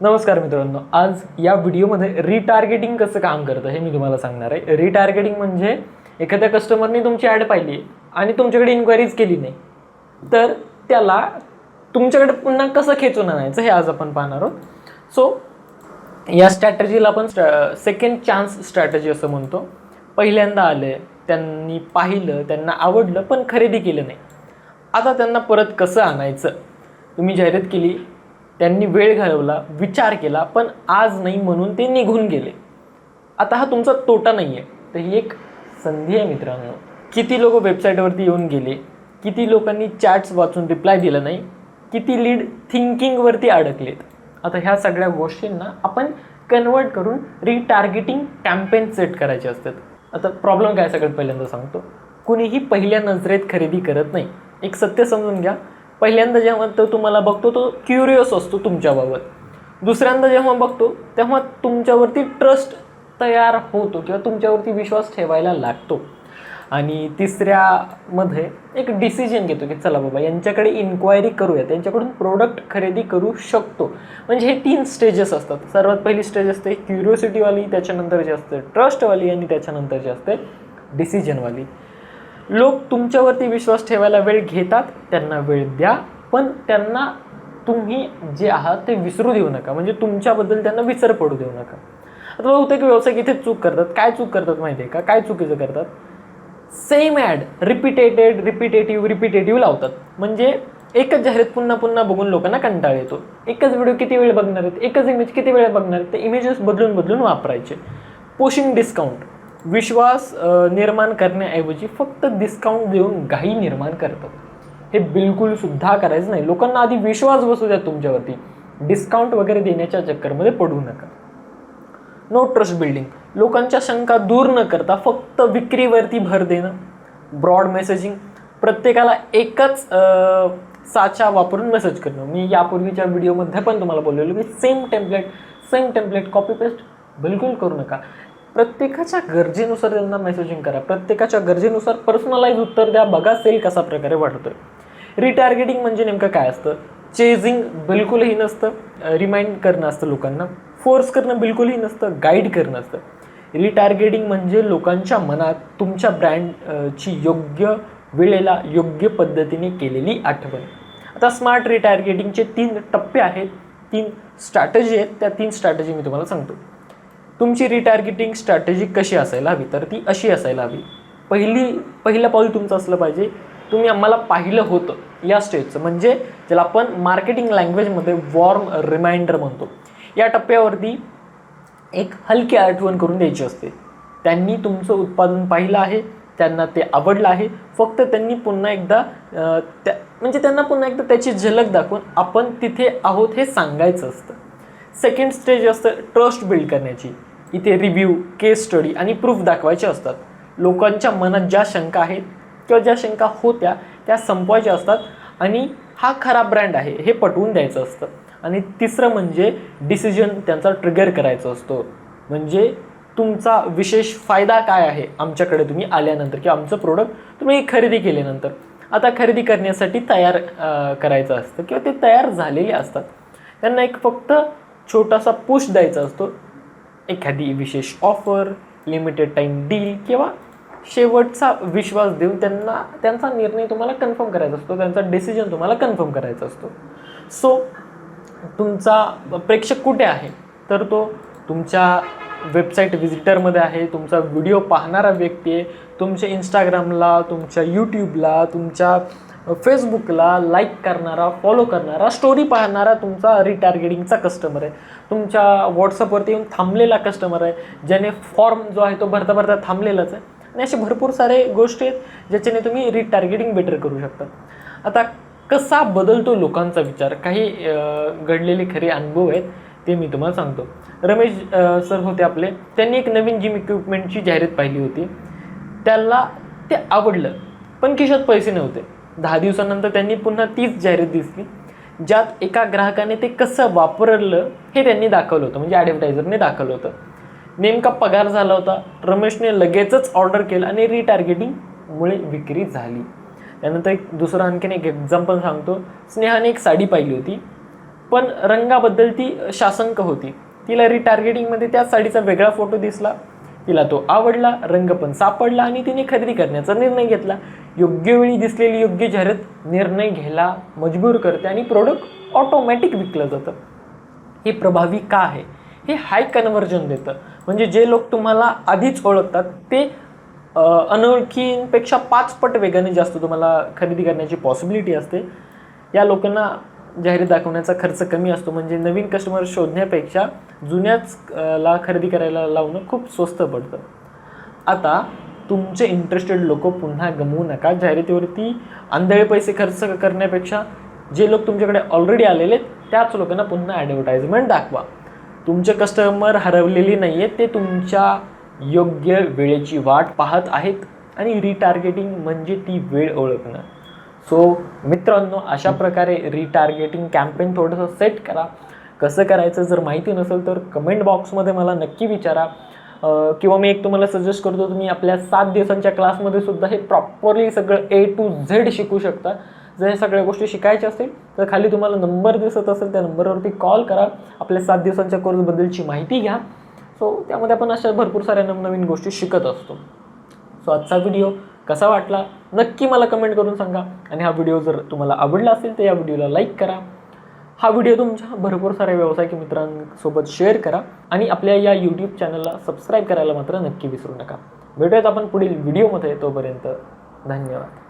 नमस्कार मित्रांनो, आज या व्हिडिओमध्ये रिटार्गेटिंग कसं काम करतं हे मी तुम्हाला सांगणार आहे. रिटार्गेटिंग म्हणजे एखाद्या कस्टमरने तुमची ॲड पाहिली आणि तुमच्याकडे इन्क्वायरीज केली नाही, तर त्याला तुमच्याकडे पुन्हा कसं खेचून आणायचं हे आज आपण पाहणार आहोत. सो या स्ट्रॅटजीला आपण सेकंड चान्स स्ट्रॅटजी असं म्हणतो. पहिल्यांदा आले, त्यांनी पाहिलं, त्यांना आवडलं, पण खरेदी केलं नाही. आता त्यांना परत कसं आणायचं? तुम्ही जाहिरात केली, त्यांनी वेळ घालवला, विचार केला, पण आज नाही म्हणून ते निघून गेले. आता हा तुमचा तोटा नाही आहे, तर ही एक संधी आहे मित्रांनो. किती लोक वेबसाईटवरती येऊन गेले, किती लोकांनी चॅट्स वाचून रिप्लाय दिला नाही, किती लीड थिंकिंगवरती अडकलेत. आता ह्या सगळ्या गोष्टींना आपण कन्वर्ट करून रिटार्गेटिंग कॅम्पेन सेट करायचे असतात. आता प्रॉब्लेम काय सगळ्यात पहिल्यांदा सांगतो, कुणीही पहिल्या नजरेत खरेदी करत नाही. एक सत्य समजून घ्या, पहिल्यांदा जेव्हा तो तुम्हाला बघतो तो क्युरियस असतो तुमच्याबाबत. दुसऱ्यांदा जेव्हा बघतो तेव्हा तुमच्यावरती ट्रस्ट तयार होतो किंवा तुमच्यावरती विश्वास ठेवायला लागतो. आणि तिसऱ्यामध्ये एक डिसिजन घेतो की चला बाबा यांच्याकडे इन्क्वायरी करूया, त्यांच्याकडून प्रोडक्ट खरेदी करू शकतो. म्हणजे हे 3 स्टेजेस असतात. सर्वात पहिली स्टेज असते क्युरिओसिटीवाली, त्याच्यानंतर जे असते ट्रस्टवाली आणि त्याच्यानंतर जे असते डिसिजनवाली. लोक तुमच्यावरती विश्वास ठेवायला वेळ घेतात, त्यांना वेळ द्या, पण त्यांना तुम्ही जे आहात ते विसरू देऊ नका. म्हणजे तुमच्याबद्दल त्यांना विसर पडू देऊ नका. आता बहुतेक व्यावसायिक इथे चूक करतात. काय चूक करतात माहिती आहे का? काय चुकीचं करतात? सेम ॲड रिपिटेटिव्ह लावतात. म्हणजे एकच जाहिरात पुन्हा पुन्हा बघून लोकांना कंटाळ येतो. एकच व्हिडिओ किती वेळ बघणार आहेत, एकच इमेज किती वेळ बघणार आहेत, ते इमेजेस बदलून वापरायचे. पोशिंग डिस्काउंट, विश्वास निर्माण करण्याऐवजी फक्त डिस्काउंट देऊन घाई निर्माण करतात. हे बिलकुल सुद्धा करायचं नाही. लोकांना आधी विश्वास बसू द्या तुमच्यावरती. डिस्काउंट वगैरे देण्याच्या चक्करमध्ये पडू नका. नो ट्रस्ट बिल्डिंग, लोकांच्या शंका दूर न करता फक्त विक्रीवरती भर देणं. ब्रॉड मेसेजिंग, प्रत्येकाला एकच साचा वापरून मेसेज करणं. मी यापूर्वीच्या व्हिडिओमध्ये पण तुम्हाला बोललेलो की सेम टेम्पलेट कॉपी पेस्ट बिलकुल करू नका. प्रत्येकाच्या गरजेनुसार त्यांना मेसेजिंग करा. प्रत्येकाच्या गरजेनुसार पर्सनलाइज उत्तर द्या. बघा सेल कसा प्रकारे वाढतोय. रिटार्गेटिंग म्हणजे नेमकं काय असतं? चेजिंग बिलकुलही नसतं, रिमाइंड करणं असतं लोकांना. फोर्स करणं बिलकुलही नसतं, गाईड करणं असतं. रिटार्गेटिंग म्हणजे लोकांच्या मनात तुमच्या ब्रँडची योग्य वेळेला योग्य पद्धतीने केलेली आठवण. आता स्मार्ट रिटार्गेटिंगचे 3 टप्पे आहेत, 3 स्ट्रॅटेजी आहेत. त्या 3 स्ट्रॅटेजी मी तुम्हाला सांगतो. तुमची रिटार्गेटिंग स्ट्रॅटेजी कशी असायला हवी? तर ती अशी असायला हवी. पहिलं पाऊल तुमचं असलं पाहिजे, तुम्ही आम्हाला पाहिलं होतं या स्टेजचं, म्हणजे ज्याला आपण मार्केटिंग लँग्वेजमध्ये वॉर्म रिमाइंडर म्हणतो. या टप्प्यावरती एक हलकी आठवण करून द्यायची असते. त्यांनी तुमचं उत्पादन पाहिलं आहे, त्यांना ते आवडलं आहे, फक्त त्यांना पुन्हा एकदा त्याची झलक दाखवून आपण तिथे आहोत हे सांगायचं असतं. सेकंड स्टेज असतं ट्रस्ट बिल्ड करण्याची. इथे रिव्ह्यू, केस स्टडी आणि प्रूफ दाखवायचे असतात. लोकांच्या मनात ज्या शंका आहेत किंवा ज्या शंका होत्या त्या संपवायच्या असतात आणि हा खराब ब्रँड आहे हे पटवून द्यायचं असतं. आणि तिसरं म्हणजे डिसिजन त्यांचा ट्रिगर करायचा असतो. म्हणजे तुमचा विशेष फायदा काय आहे आमच्याकडे तुम्ही आल्यानंतर किंवा आमचं प्रोडक्ट तुम्ही खरेदी केल्यानंतर. आता खरेदी करण्यासाठी तयार करायचं असतं किंवा ते तयार झालेले असतात. त्यांना एक फक्त छोटासा पुश द्यायचा असतो. एखादी विशेष ऑफर, लिमिटेड टाईम डील किंवा शेवटचा विश्वास देऊन त्यांचा निर्णय तुम्हाला कन्फर्म करायचा असतो, त्यांचा डिसिजन तुम्हाला कन्फर्म करायचा असतो. सो तुमचा प्रेक्षक कुठे आहे? तर तो तुमच्या वेबसाईट व्हिजिटरमध्ये आहे, तुमचा व्हिडिओ पाहणारा व्यक्ती आहे, तुमच्या इंस्टाग्रामला, तुमच्या यूट्यूबला, तुमच्या फेसबुकला लाईक करणारा, फॉलो करणारा, स्टोरी पाहणारा तुमचा रिटार्गेटिंगचा कस्टमर आहे. तुमच्या व्हॉट्सअपवरती येऊन थांबलेला कस्टमर आहे, ज्याने फॉर्म जो आहे तो भरता थांबलेलाच आहे. आणि असे भरपूर सारे गोष्टी आहेत ज्याच्याने तुम्ही रिटार्गेटिंग बेटर करू शकता. आता कसा बदलतो लोकांचा विचार? काही घडलेले खरे अनुभव आहेत ते मी तुम्हाला सांगतो. रमेश सर होते आपले, त्यांनी एक नवीन जिम इक्विपमेंटची जाहिरात पाहिली होती. त्याला ते आवडलं, पण खिशात पैसे नव्हते. 10 दिवसानंतर त्यांनी पुन्हा तीच जाहिरात दिसली, ज्यात एका ग्राहकाने ते कसं वापरलं हे त्यांनी दाखवलं होतं, म्हणजे ॲडव्हर्टायझरने दाखवलं होतं. नेमका पगार झाला होता. रमेशने लगेचच ऑर्डर केलं आणि रिटार्गेटिंगमुळे विक्री झाली. त्यानंतर आणखीन एक एक्झाम्पल सांगतो. स्नेहाने एक साडी पाहिली होती. पण रंगाबद्दल ती शासंक होती. तिला रिटार्गेटिंगमध्ये त्या साडीचा वेगळा फोटो दिसला, तिला तो आवडला, रंग पण सापडला आणि तिने खरेदी करण्याचा निर्णय घेतला. योग्य वेळी दिसलेली योग्य जाहिरात निर्णय घ्यायला मजबूर करते आणि प्रोडक्ट ऑटोमॅटिक विकलं जातं. हे प्रभावी का आहे? हे हाय कन्व्हर्जन देतं. म्हणजे जे लोक तुम्हाला आधीच ओळखतात ते अनोळखींपेक्षा 5 पट वेगाने जास्त तुम्हाला खरेदी करण्याची पॉसिबिलिटी असते. या लोकांना जाहिरात दाखवण्याचा खर्च कमी असतो. म्हणजे नवीन कस्टमर शोधण्यापेक्षा जुन्याच ला खरेदी करायला लावणं खूप स्वस्त पडतं. आता तुमचे इंटरेस्टेड लोक पुन्हा गमवू नका. जाहिरातीवरती आंधळे पैसे खर्च करण्यापेक्षा जे लोक तुमच्याकडे ऑलरेडी आलेले त्याच लोकांना पुन्हा ॲडव्हर्टाइजमेंट दाखवा. तुमचे कस्टमर हरवलेली नाही आहेत, ते तुमच्या योग्य वेळेची वाट पाहत आहेत आणि रिटार्गेटिंग म्हणजे ती वेळ ओळखणं. सो मित्रांनो, अशा प्रकारे रिटार्गेटिंग कॅम्पेन थोडंसं सेट करा. कसं करायचं जर माहिती नसेल तर कमेंट बॉक्समध्ये मला नक्की विचारा, किंवा मी एक तुम्हाला सजेस्ट करतो, तुम्ही आपल्या 7 दिवसांच्या क्लासमध्ये सुद्धा हे प्रॉपरली सगळं A to Z शिकू शकता. जर या सगळ्या गोष्टी शिकायच्या असतील तर खाली तुम्हाला नंबर दिसत असेल त्या नंबरवरती कॉल करा, आपल्या 7 दिवसांच्या कोर्सबद्दलची माहिती घ्या. सो त्यामध्ये आपण अशा भरपूर साऱ्या नवनवीन गोष्टी शिकत असतो. सो आजचा व्हिडिओ कसा वाटला नक्की मला कमेंट करून सांगा. आणि हा व्हिडिओ जर तुम्हाला आवडला असेल तर या व्हिडिओला लाईक करा. हा व्हिडिओ तुमच्या भरपूर साऱ्या व्यावसायिक मित्रांसोबत शेअर करा आणि आपल्या या यूट्यूब चॅनलला सबस्क्राईब करायला मात्र नक्की विसरू नका. भेटूयात आपण पुढील व्हिडिओमध्ये. तोपर्यंत धन्यवाद.